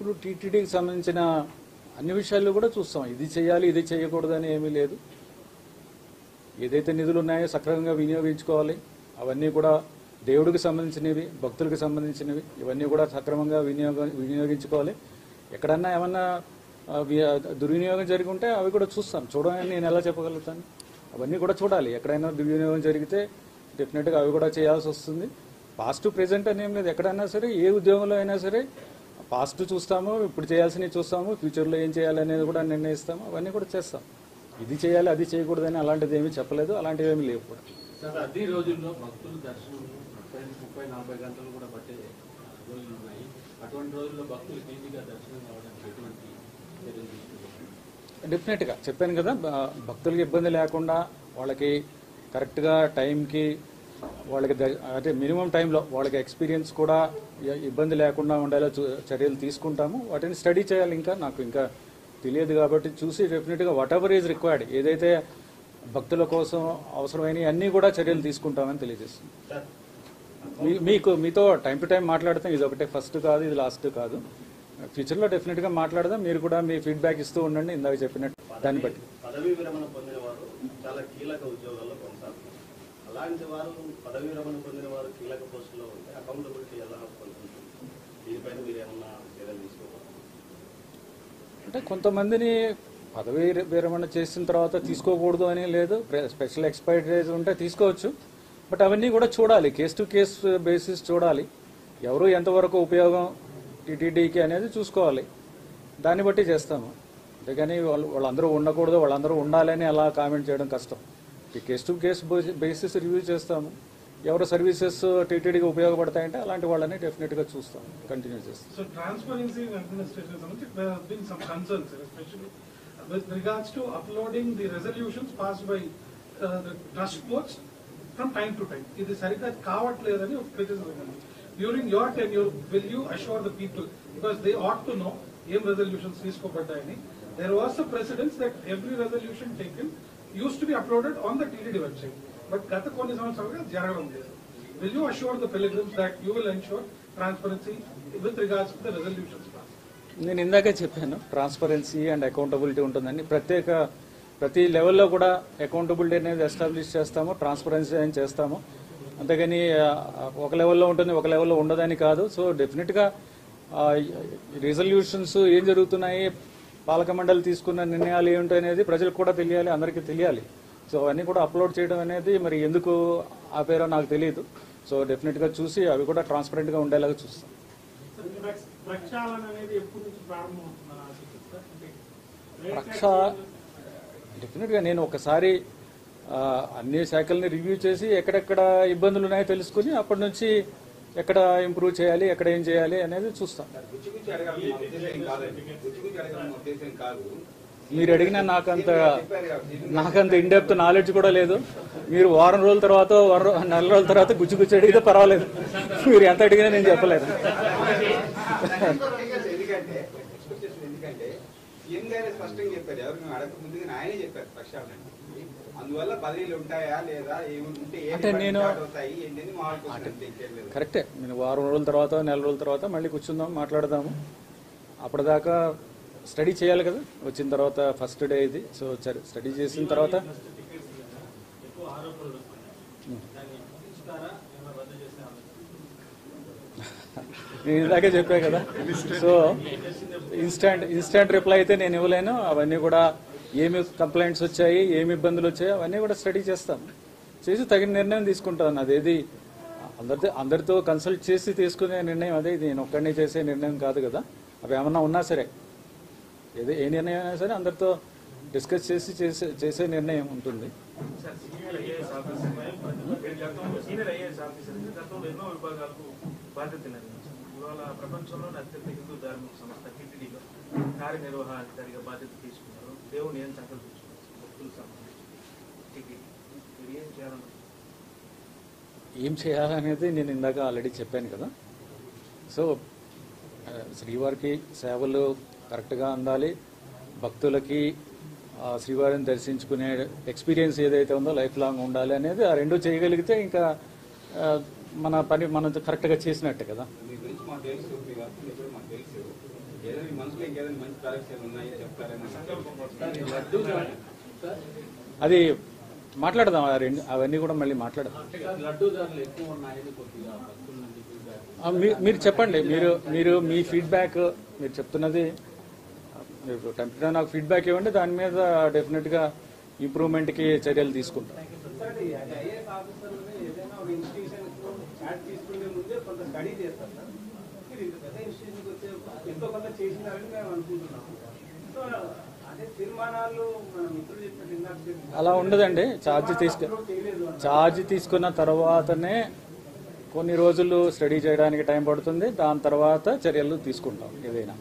ఇప్పుడు టీటీడీకి సంబంధించిన అన్ని విషయాల్లో కూడా చూస్తాం. ఇది చేయాలి, ఇది చేయకూడదని ఏమీ లేదు. ఏదైతే నిధులు ఉన్నాయో సక్రమంగా వినియోగించుకోవాలి. అవన్నీ కూడా దేవుడికి సంబంధించినవి, భక్తులకు సంబంధించినవి, ఇవన్నీ కూడా సక్రమంగా వినియోగించుకోవాలి. ఎక్కడన్నా ఏమన్నా దుర్వినియోగం జరిగి ఉంటే అవి కూడా చూస్తాం. చూడని నేను ఎలా చెప్పగలుగుతాను? అవన్నీ కూడా చూడాలి. ఎక్కడైనా దుర్వినియోగం జరిగితే డెఫినెట్గా అవి కూడా చేయాల్సి వస్తుంది. పాస్ట్ ప్రెజెంట్ అని ఏం లేదు. ఎక్కడైనా సరే, ఏ ఉద్యోగంలో అయినా సరే పాస్ట్ చూస్తాము, ఇప్పుడు చేయాల్సినవి చూస్తాము, ఫ్యూచర్లో ఏం చేయాలనేది కూడా నిర్ణయిస్తాము. అవన్నీ కూడా చేస్తాం. ఇది చేయాలి, అది చేయకూడదని అలాంటిది ఏమీ చెప్పలేదు, అలాంటివి ఏమీ లేవు కూడా. అదే రోజుల్లో భక్తులు దర్శనం 30-40 గంటలు కూడా పట్టే రోజులు ఉన్నాయి. అటువంటి రోజుల్లో భక్తులు ఈజీగా దర్శనం కావడానికి ఎటువంటి చర్యలు తీసుకుంటారు? డెఫినెట్గా చెప్పాను కదా, భక్తులకి ఇబ్బంది లేకుండా వాళ్ళకి కరెక్ట్గా టైంకి వాళ్ళకి అంటే మినిమం టైంలో వాళ్ళకి ఎక్స్పీరియన్స్ కూడా ఇబ్బంది లేకుండా ఉండేలా చర్యలు తీసుకుంటాము. వాటిని స్టడీ చేయాలి. నాకు ఇంకా తెలియదు కాబట్టి చూసి డెఫినెట్గా వాట్ ఎవర్ ఈజ్ రిక్వైర్డ్, ఏదైతే భక్తుల కోసం అవసరమైనవి అన్నీ కూడా చర్యలు తీసుకుంటామని తెలియజేస్తుంది. మీతో టైం టు టైం మాట్లాడతాం. ఇది ఒకటే ఫస్ట్ కాదు, ఇది లాస్ట్ కాదు. ఫ్యూచర్లో డెఫినెట్గా మాట్లాడదాం. మీరు కూడా మీ ఫీడ్బ్యాక్ ఇస్తూ ఉండండి. ఇందాక చెప్పినట్టు దాన్ని బట్టి. పదవీ విరమణ పొందిన వారు చాలా కీలక ఉద్యోగాల్లో కొనసాగుతారు. అలాంటి వారు పదవీ విరమణ పొందిన వారు కీలక పోస్టులో ఉంటే అకౌంటబిలిటీ ఎలా పొందుతుంది? దీనిపైన మీరు ఏమన్నా చర్యలు తీసుకోవాలి? అంటే కొంతమందిని పదవీ విరమణ చేసిన తర్వాత తీసుకోకూడదు అని లేదు. స్పెషల్ ఎక్స్పైరీస్ ఉంటే తీసుకోవచ్చు. బట్ అవన్నీ కూడా చూడాలి, కేస్ టు కేస్ బేసిస్ చూడాలి. ఎవరు ఎంతవరకు ఉపయోగం టీటీడీకి అనేది చూసుకోవాలి. దాన్ని బట్టి చేస్తాము. అంతేగాని వాళ్ళందరూ ఉండకూడదు, వాళ్ళందరూ ఉండాలని అలా కామెంట్ చేయడం కష్టం. Case to case basis review చేస్తాము. ఎవరు సర్వీసెస్ టీటీడీకి ఉపయోగపడతాయంటే అలాంటి వాళ్ళని డెఫినెట్గా చూస్తాం, కంటిన్యూ చేస్తాం. So transparency in administration, there have been some concerns, especially with regards to uploading the resolutions passed by the trust boards from time to time. It is sariga kavatledani of criticism. During your tenure, will you assure the people, because they ought to know em resolutions teeskopaddayani? There was a precedence that every resolution taken used to be uploaded on the TTD website, but gata konni samvatsaraluga jaragam ledu. Will you assure the pilgrims that you will ensure transparency with regards to the resolutions passed? నేను ఇందాకే చెప్పాను, transparency and accountability ఉంటుందని. ప్రతి లెవెల్లో కూడా accountability అనేది establish చేస్తాము, transparency అని చేస్తాము. అంతేగాని ఒక లెవెల్లో ఉంటుంది, ఒక లెవెల్లో ఉండదని కాదు. సో డెఫినెట్గా రిజల్యూషన్స్ ఏం జరుగుతున్నాయి, పాలక మండలి తీసుకున్న నిర్ణయాలు ఏమిటో అనేది ప్రజలకు కూడా తెలియాలి, అందరికీ తెలియాలి. సో అవన్నీ కూడా అప్లోడ్ చేయడం అనేది మరి ఎందుకు ఆపేరో నాకు తెలియదు. సో డెఫినెట్గా చూసి అవి కూడా ట్రాన్స్పరెంట్గా ఉండేలాగా చూస్తాం. డెఫినెట్గా నేను ఒకసారి అన్ని శాఖల్ని రివ్యూ చేసి ఎక్కడెక్కడ ఇబ్బందులు ఉన్నాయో తెలుసుకుని అప్పటి నుంచి ఎక్కడ ఇంప్రూవ్ చేయాలి, ఎక్కడ ఏం చేయాలి అనేది చూస్తాం. మీరు అడిగినా నాకంత ఇన్డెప్త్ నాలెడ్జ్ కూడా లేదు. మీరు వారం రోజుల తర్వాత నెల రోజుల తర్వాత గుచ్చి అడిగితే పర్వాలేదు. మీరు ఎంత అడిగినా నేను చెప్పలేదు. స్పష్టంగా చెప్పారు, ఎవరు మేము అడగక ముందుగా ఆయనే చెప్పారు పక్షాలని. అందువల్ల పదవీలు ఉంటాయా లేదా, అంటే నేను కరెక్టే. నేను వారం రోజుల తర్వాత నెల రోజుల తర్వాత మళ్ళీ కూర్చుందాం, మాట్లాడదాము. అప్పటిదాకా స్టడీ చేయాలి కదా. వచ్చిన తర్వాత ఫస్ట్ డే ఇది. సో స్టడీ చేసిన తర్వాత నేను ఇందాకే చెప్పా కదా. సో ఇన్స్టాంట్ రిప్లై అయితే నేను ఇవ్వలేను. అవన్నీ కూడా ఏమి కంప్లైంట్స్ వచ్చాయి, ఏమి ఇబ్బందులు వచ్చాయి, అవన్నీ కూడా స్టడీ చేస్తాను. చేసి తగిన నిర్ణయం తీసుకుంటాను. అదేది అందరితో కన్సల్ట్ చేసి తీసుకునే నిర్ణయం అదే. నేను ఒక్కడిని చేసే నిర్ణయం కాదు కదా. అవి ఏమన్నా ఉన్నా సరే, ఏ నిర్ణయం అయినా సరే అందరితో డిస్కస్ చేసి చేసే నిర్ణయం ఉంటుంది. ప్రపంచంలోనే అత్యంత హిందూ ధార్మిక సంస్థ టీటీడీలో కార్యనిర్వహణాధికారిగా బాధ్యత తీసుకున్నారు. దేవుని ఏం సంకల్పించుకున్నారు భక్తులకు సంబంధించి ఏం చేయాలనేది నేను ఇందాక ఆల్రెడీ చెప్పాను కదా. సో శ్రీవారికి సేవలు కరెక్ట్గా అందాలి, భక్తులకి శ్రీవారిని దర్శించుకునే ఎక్స్పీరియన్స్ ఏదైతే ఉందో లైఫ్ లాంగ్ ఉండాలి అనేది ఆ రెండు చేయగలిగితే ఇంకా మన పని మనం కరెక్ట్గా చేసినట్టే కదా. ఏదైనా మీ మనసులో ఇంకేదైనా మంచి ప్రాజెక్ట్స్ ఏమైనా ఉన్నాయో చెప్తారేమో. లడ్డు ధరలు సార్, అది మాట్లాడదాం, అవన్నీ కూడా మళ్ళీ మాట్లాడదాం. లడ్డు ధరలు ఎక్కువ ఉన్నాయని కొద్దిగా భక్తుల నుంచి ఫీడ్బ్యాక్. మీరు చెప్పండి, మీరు మీ ఫీడ్బ్యాక్ మీరు చెప్తున్నది టెంపరీ నాకు ఫీడ్బ్యాక్ ఇవ్వండి, దాని మీద డెఫినెట్గా ఇంప్రూవ్మెంట్కి చర్యలు తీసుకుంటాం. సార్ ఐఏఎస్ ఆఫీసర్ని ఏదైనా ఒక ఇన్స్టిట్యూషన్ యాడ్ తీసుకునే ముందే కొంత స్టడీ చేస్తారు సార్. మీరు ఇంత పెద్ద ఇన్స్టిట్యూషన్కి వచ్చే ఎంతో కొంత చేసినారని మేము అనుకుంటున్నాము. సో అదే తీర్మానాలు మన మిత్రులు చెప్పినట్టు అలా ఉండదండి. ఛార్జ్ తీసుకున్న తర్వాతనే కొన్ని రోజులు స్టడీ చేయడానికి టైం పడుతుంది, దాని తర్వాత చర్యలు తీసుకుంటాం. ఏదైనా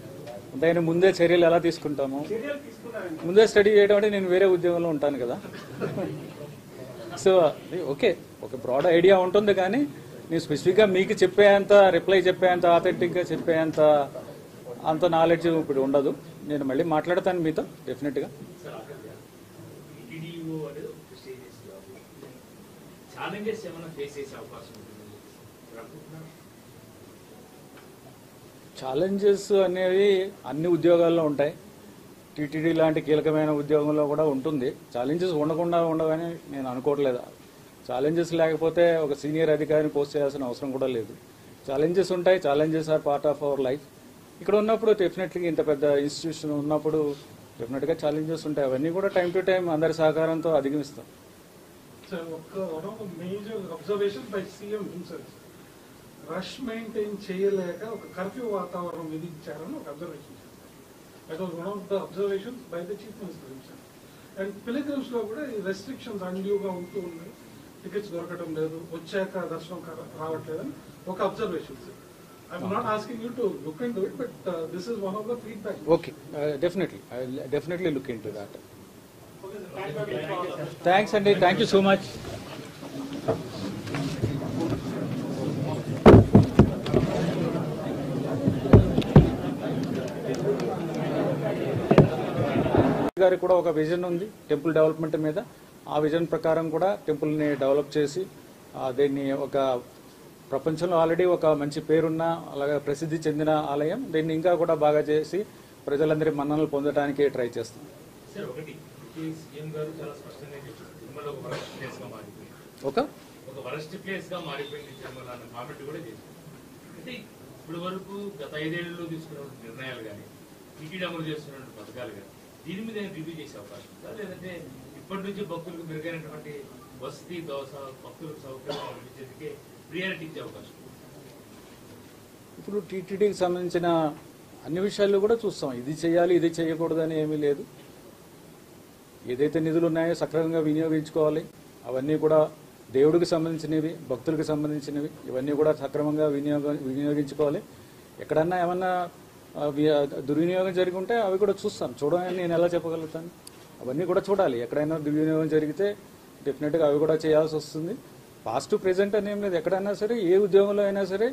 దాని ముందే చర్యలు ఎలా తీసుకుంటాము? చర్యలు తీసుకున్నారండి. ముందే స్టడీ చేయడం అంటే నేను వేరే ఉద్యోగంలో ఉంటాను కదా. సో ఓకే, ఒక బ్రాడ్ ఐడియా ఉంటుంది, కానీ నేను స్పెసిఫిక్గా మీకు చెప్పేంత రిప్లై చెప్పేంత ఆథెంటిక్గా చెప్పేంత అంత నాలెడ్జ్ ఇప్పుడు ఉండదు. నేను మళ్ళీ మాట్లాడతాను మీతో డెఫినెట్గా. ఛాలెంజెస్ అనేవి అన్ని ఉద్యోగాల్లో ఉంటాయి. టీటీడీ లాంటి కీలకమైన ఉద్యోగంలో కూడా ఉంటుంది. ఛాలెంజెస్ ఉండకుండా ఉండవని నేను అనుకోవట్లేదు. ఛాలెంజెస్ లేకపోతే ఒక సీనియర్ అధికారిని పోస్ట్ చేయాల్సిన అవసరం కూడా లేదు. ఛాలెంజెస్ ఉంటాయి. Challenges are part of our life. ఇక్కడ ఉన్నప్పుడు డెఫినెట్లీ ఇంత పెద్ద ఇన్స్టిట్యూషన్ ఉన్నప్పుడు డెఫినెట్గా ఛాలెంజెస్ ఉంటాయి. అవన్నీ కూడా టైం టు టైం అందరి సహకారంతో అధిగమిస్తాం. So, one of the major observations by CM himself, rush maintain చేయలేక ఒక కర్ఫ్యూ వాతావరణం విధించారని ఒక observation. That was one of the observations by the chief minister himself. And pilgrims లో కూడా ఈ రెస్ట్రిక్షన్స్ అన్డ్యూగా ఉంటూ ఉన్నాయి, టికెట్స్ దొరకడం లేదు, వచ్చాక దర్శనం రావట్లేదని ఒక observation. I'm not asking you to look in to it, but this is one of the feedback. Okay, definitely look in to that. Thanks అండి, థ్యాంక్ యూ సో మచ్. గారికి కూడా ఒక విజన్ ఉంది టెంపుల్ డెవలప్మెంట్ మీద. ఆ vision ప్రకారం కూడా టెంపుల్ని డెవలప్ చేసి దీన్ని ఒక ప్రపంచంలో ఆల్రెడీ ఒక మంచి పేరున్న అలాగే ప్రసిద్ధి చెందిన ఆలయం, దీన్ని ఇంకా కూడా బాగా చేసి ప్రజలందరి మన్ననలు పొందడానికి ట్రై చేస్తాం. ఒక వరస్ట్ ప్లేస్ గా మారిపోయింది తిరుమల అన్న కామెంట్ కూడా చేశారు. అంటే ఇప్పుడు వరకు గత 5 ఏళ్లలో తీసుకున్న నిర్ణయాలు కానీ టికెట్ అమలు చేస్తున్న పథకాలు కానీ దీని మీద రివ్యూ చేసే అవకాశం ఉందా, లేదంటే ఇప్పటి నుంచి భక్తులకు మెరుగైనటువంటి వసతి దోశ భక్తులకు సౌకర్యం అనిపించేందుకే ప్రియారిటీ ఇచ్చే అవకాశం? ఇప్పుడు టీటీడీకి సంబంధించిన అన్ని విషయాల్లో కూడా చూస్తాం. ఇది చేయాలి ఇది చేయకూడదని ఏమీ లేదు. ఏదైతే నిధులు ఉన్నాయో సక్రమంగా వినియోగించుకోవాలి. అవన్నీ కూడా దేవుడికి సంబంధించినవి, భక్తులకు సంబంధించినవి, ఇవన్నీ కూడా సక్రమంగా వినియోగించుకోవాలి. ఎక్కడన్నా ఏమన్నా దుర్వినియోగం జరిగి ఉంటే అవి కూడా చూస్తాం. చూడమని నేను ఎలా చెప్పగలుగుతాను? అవన్నీ కూడా చూడాలి. ఎక్కడైనా దుర్వినియోగం జరిగితే డెఫినెట్గా అవి కూడా చేయాల్సి వస్తుంది. పాస్ట్ ప్రెజెంట్ అని ఏం లేదు. ఎక్కడైనా సరే ఏ ఉద్యోగంలో అయినా సరే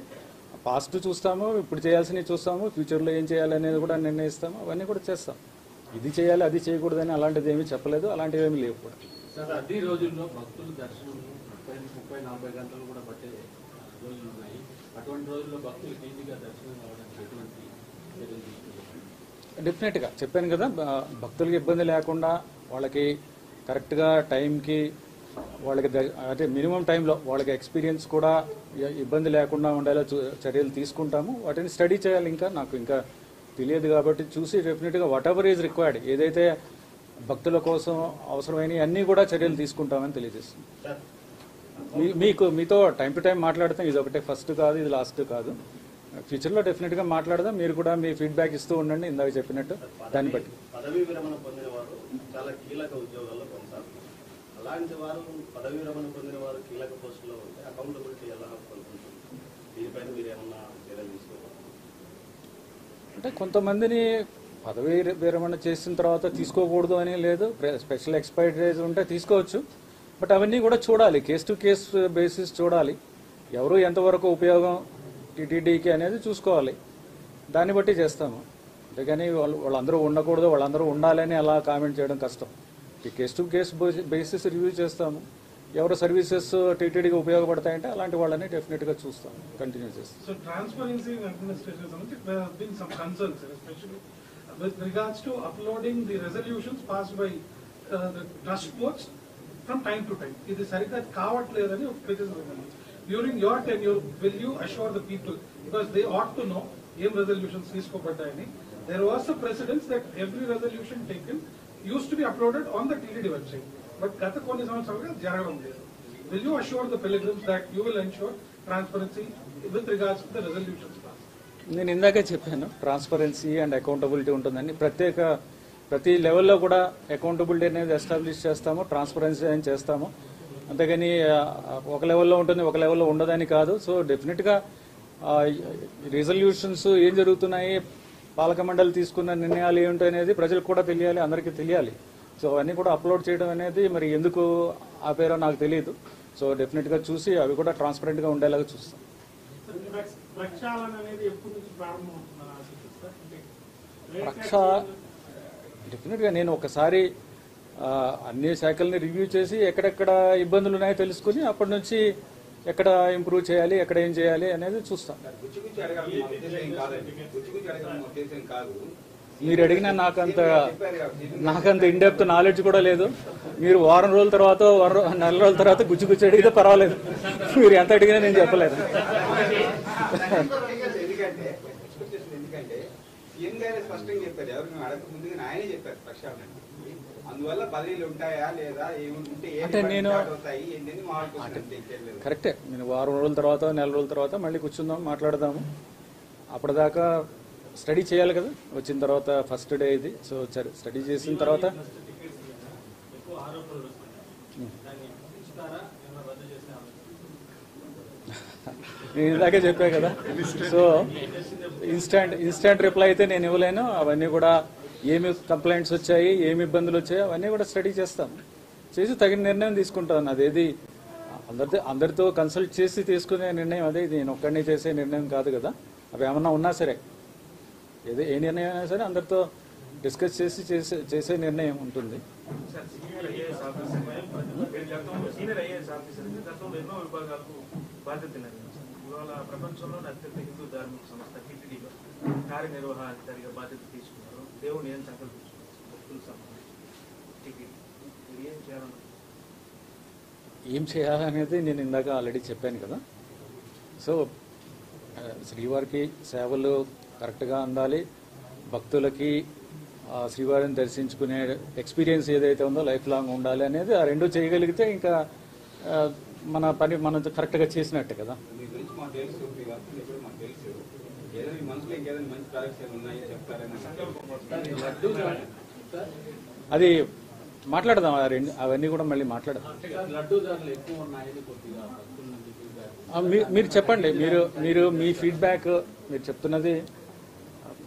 పాస్ట్ చూస్తాము, ఇప్పుడు చేయాల్సినవి చూస్తాము, ఫ్యూచర్లో ఏం చేయాలి అనేది కూడా నిర్ణయిస్తాము. అవన్నీ కూడా చేస్తాం. ఇది చేయాలి అది చేయకూడదని అలాంటిది ఏమీ చెప్పలేదు, అలాంటివి ఏమీ లేవు కూడా. సార్, అన్ని రోజుల్లో భక్తులు దర్శనం 30-40 గంటలు కూడా పట్టే రోజులు ఉన్నాయి. అటువంటి రోజుల్లో భక్తులు ఈజీగా దర్శనం కావడానికి ఎటువంటి చర్యలు తీసుకుంటారు? డెఫినెట్గా చెప్పాను కదా, భక్తులకి ఇబ్బంది లేకుండా వాళ్ళకి కరెక్ట్గా టైంకి వాళ్ళకి అంటే మినిమం టైంలో వాళ్ళకి ఎక్స్పీరియన్స్ కూడా ఇబ్బంది లేకుండా ఉండేలా చర్యలు తీసుకుంటాము. వాటిని స్టడీ చేయాలి. నాకు ఇంకా తెలియదు కాబట్టి చూసి డెఫినెట్గా వాట్ ఎవర్ ఈజ్ రిక్వైర్డ్, ఏదైతే భక్తుల కోసం అవసరమైనవి అన్నీ కూడా చర్యలు తీసుకుంటామని తెలియజేస్తుంది. మీతో టైం టు టైం మాట్లాడతాం. ఇది ఒకటే ఫస్ట్ కాదు, ఇది లాస్ట్ కాదు. ఫ్యూచర్లో డెఫినెట్గా మాట్లాడదాం. మీరు కూడా మీ ఫీడ్బ్యాక్ ఇస్తూ ఉండండి ఇందాక చెప్పినట్టు. దాన్ని బట్టి పదవీ విరమణ పొందిన వారు చాలా కీలక ఉద్యోగాల్లో కొనసాగుతారు. అలాంటి వారు పదవీ విరమణ పొందిన వారు కీలక పోస్టులో ఉంటే అకౌంటబిలిటీ ఎలా పొందుతుంది? దీనిపైన మీరు ఏమన్నా చర్యలు తీసుకోవాలి? అంటే కొంతమందిని పదవీ విరమణ చేసిన తర్వాత తీసుకోకూడదు అని లేదు. స్పెషల్ ఎక్స్పైరీస్ ఉంటే తీసుకోవచ్చు. బట్ అవన్నీ కూడా చూడాలి, కేస్ టు కేస్ బేసిస్ చూడాలి. ఎవరు ఎంతవరకు ఉపయోగం టీటీడీకి అనేది చూసుకోవాలి. దాన్ని బట్టి చేస్తాము. అంతేగాని వాళ్ళందరూ ఉండకూడదు, వాళ్ళందరూ ఉండాలని అలా కామెంట్ చేయడం కష్టం. Case to case basis review చేస్తాము. ఎవరు సర్వీసెస్ టీటీడీకి ఉపయోగపడతాయంటే అలాంటి వాళ్ళని డెఫినెట్గా చూస్తాం, కంటిన్యూ చేస్తాం. So transparency in administration, there have been some concerns, especially with regards to uploading the resolutions passed by the trust boards from time to time. ఇది సరిగ్గా కావట్లేదని ఒక criticism ఉంది. During your tenure, will you assure the people, because they ought to know ఏం resolutions తీసుకోబడ్డాయని. There was a precedence that every resolution taken used to be uploaded on the TTD website. But గత కొన్ని సంవత్సరాలుగా జరగడం లేదు. Will you assure the pilgrims that you will ensure transparency with regards to the resolutions passed? నేను ఇందాకే చెప్పాను, transparency and accountability ఉంటుందని. ప్రతి లెవెల్లో కూడా అకౌంటబిలిటీ అనేది ఎస్టాబ్లిష్ చేస్తాము, ట్రాన్స్పరెన్సీ అని చేస్తాము. అంతేగాని ఒక లెవెల్లో ఉంటుంది, ఒక లెవెల్లో ఉండదని కాదు. సో డెఫినెట్గా రిజల్యూషన్స్ ఏం జరుగుతున్నాయి, పాలక మండలి తీసుకున్న నిర్ణయాలు ఏమిటి అనేది ప్రజలకు కూడా తెలియాలి, అందరికీ తెలియాలి. సో అవన్నీ కూడా అప్లోడ్ చేయడం అనేది మరి ఎందుకు ఆపేరో నాకు తెలియదు. సో డెఫినెట్గా చూసి అవి కూడా ట్రాన్స్పరెంట్గా ఉండేలాగా చూస్తాం. డెఫినెట్గా నేను ఒకసారి అన్ని శాఖల్ని రివ్యూ చేసి ఎక్కడెక్కడ ఇబ్బందులు ఉన్నాయో తెలుసుకుని అప్పటి నుంచి ఎక్కడ ఇంప్రూవ్ చేయాలి, ఎక్కడ ఏం చేయాలి అనేది చూస్తాం. గుచ్చి అడగాలి ఉద్దేశం కాదండి, గుచ్చి అడగాలి ఉద్దేశం కాదు. మీరు అడిగినా నాకంత ఇన్డెప్త్ నాలెడ్జ్ కూడా లేదు. మీరు వారం రోజుల తర్వాత నెల రోజుల తర్వాత గుచ్చి అడిగితే పర్వాలేదు, మీరు ఎంత అడిగినా నేను చెప్పలేదు. ఎందుకంటే సీఎం గారే స్పష్టంగా చెప్పారు, ఎవరు మేము అడగక ముందుగా ఆయనే చెప్పారు ప్రక్షాళన. అందువల్ల బదిలీలు ఉంటాయా లేదా, ఏముంటే కరెక్టే. నేను వారం రోజుల తర్వాత నెల రోజుల తర్వాత మళ్ళీ కూర్చుందాం, మాట్లాడదాము. అప్పటిదాకా స్టడీ చేయాలి కదా, వచ్చిన తర్వాత ఫస్ట్ డే ఇది. సో స్టడీ చేసిన తర్వాత నేను ఇందాకే చెప్పా కదా. సో ఇన్స్టెంట్ రిప్లై అయితే నేను ఇవ్వలేను. అవన్నీ కూడా ఏమి కంప్లైంట్స్ వచ్చాయి, ఏమి ఇబ్బందులు వచ్చాయి, అవన్నీ కూడా స్టడీ చేస్తాను, చేసి తగిన నిర్ణయం తీసుకుంటాను. అదేది అందరితో కన్సల్ట్ చేసి తీసుకునే నిర్ణయం అదే, నేను ఒక్కడిని చేసే నిర్ణయం కాదు కదా. అవి ఏమన్నా ఉన్నా సరే, ఏ నిర్ణయం అయినా సరే అందరితో డిస్కస్ చేసి చేసే నిర్ణయం ఉంటుంది. ఇవాళ ప్రపంచంలోని అత్యంత హిందూ ధార్మిక సంస్థ టీటీడీలో కార్యనిర్వహణాధికారిగా బాధ్యత తీసుకున్నారు. దేవుని ఏం సంకల్పించుకున్నారు భక్తులకు సంబంధించి ఏం చేయాలనేది నేను ఇందాక ఆల్రెడీ చెప్పాను కదా. సో శ్రీవారికి సేవలు కరెక్ట్గా అందాలి, భక్తులకి శ్రీవారిని దర్శించుకునే ఎక్స్పీరియన్స్ ఏదైతే ఉందో లైఫ్ లాంగ్ ఉండాలి అనేది, ఆ రెండు చేయగలిగితే ఇంకా మన పని మనం కరెక్ట్గా చేసినట్టే కదా. అది మాట్లాడదాం, అవన్నీ కూడా మళ్ళీ మాట్లాడదాం. మీరు చెప్పండి, మీరు మీ ఫీడ్బ్యాక్, మీరు చెప్తున్నది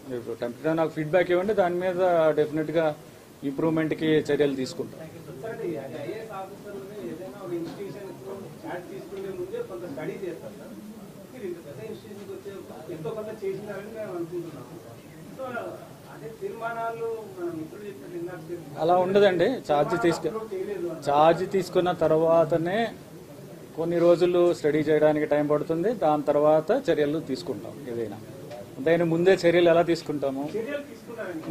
మీరు టెంపరీ నాకు ఫీడ్బ్యాక్ ఇవ్వండి, దాని మీద డెఫినెట్గా ఇంప్రూవ్మెంట్కి చర్యలు తీసుకుంటాం. అలా ఉండదండి. ఛార్జ్ తీసుకున్న తర్వాతనే కొన్ని రోజులు స్టడీ చేయడానికి టైం పడుతుంది, దాని తర్వాత చర్యలు తీసుకుంటాం. ఏదైనా అంతైనా ముందే చర్యలు ఎలా తీసుకుంటాము?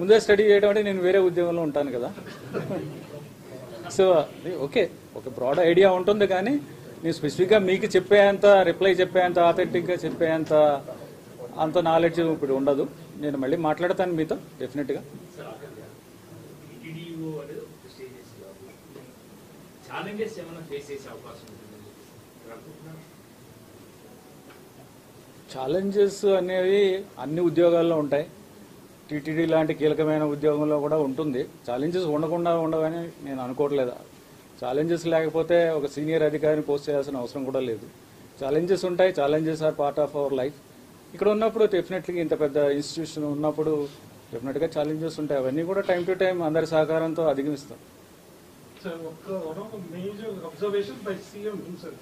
ముందే స్టడీ చేయడం అంటే నేను వేరే ఉద్యోగంలో ఉంటాను కదా. సో ఓకే, ఒక బ్రాడ్ ఐడియా ఉంటుంది, కానీ నేను స్పెసిఫిక్గా మీకు చెప్పేంత రిప్లై చెప్పేంత ఆథెంటిక్గా చెప్పేంత అంత నాలెడ్జ్ ఇప్పుడు ఉండదు. నేను మళ్ళీ మాట్లాడతాను మీతో డెఫినెట్గా. ఛాలెంజెస్ అనేవి అన్ని ఉద్యోగాల్లో ఉంటాయి. టీటీడీ లాంటి కీలకమైన ఉద్యోగంలో కూడా ఉంటుంది. ఛాలెంజెస్ ఉండకుండా ఉండవని నేను అనుకోవట్లేదు. ఛాలెంజెస్ లేకపోతే ఒక సీనియర్ అధికారిని పోస్ట్ చేయాల్సిన అవసరం కూడా లేదు. ఛాలెంజెస్ ఉంటాయి, challenges are part of our life. ఇక్కడ ఉన్నప్పుడు డెఫినెట్లీ ఇంత పెద్ద ఇన్స్టిట్యూషన్ ఉన్నప్పుడు డెఫినెట్గా ఛాలెంజెస్ ఉంటాయి. అవన్నీ కూడా టైం టు టైం అందరి సహకారంతో అధిగమిస్తాం. One of the major observations by CM himself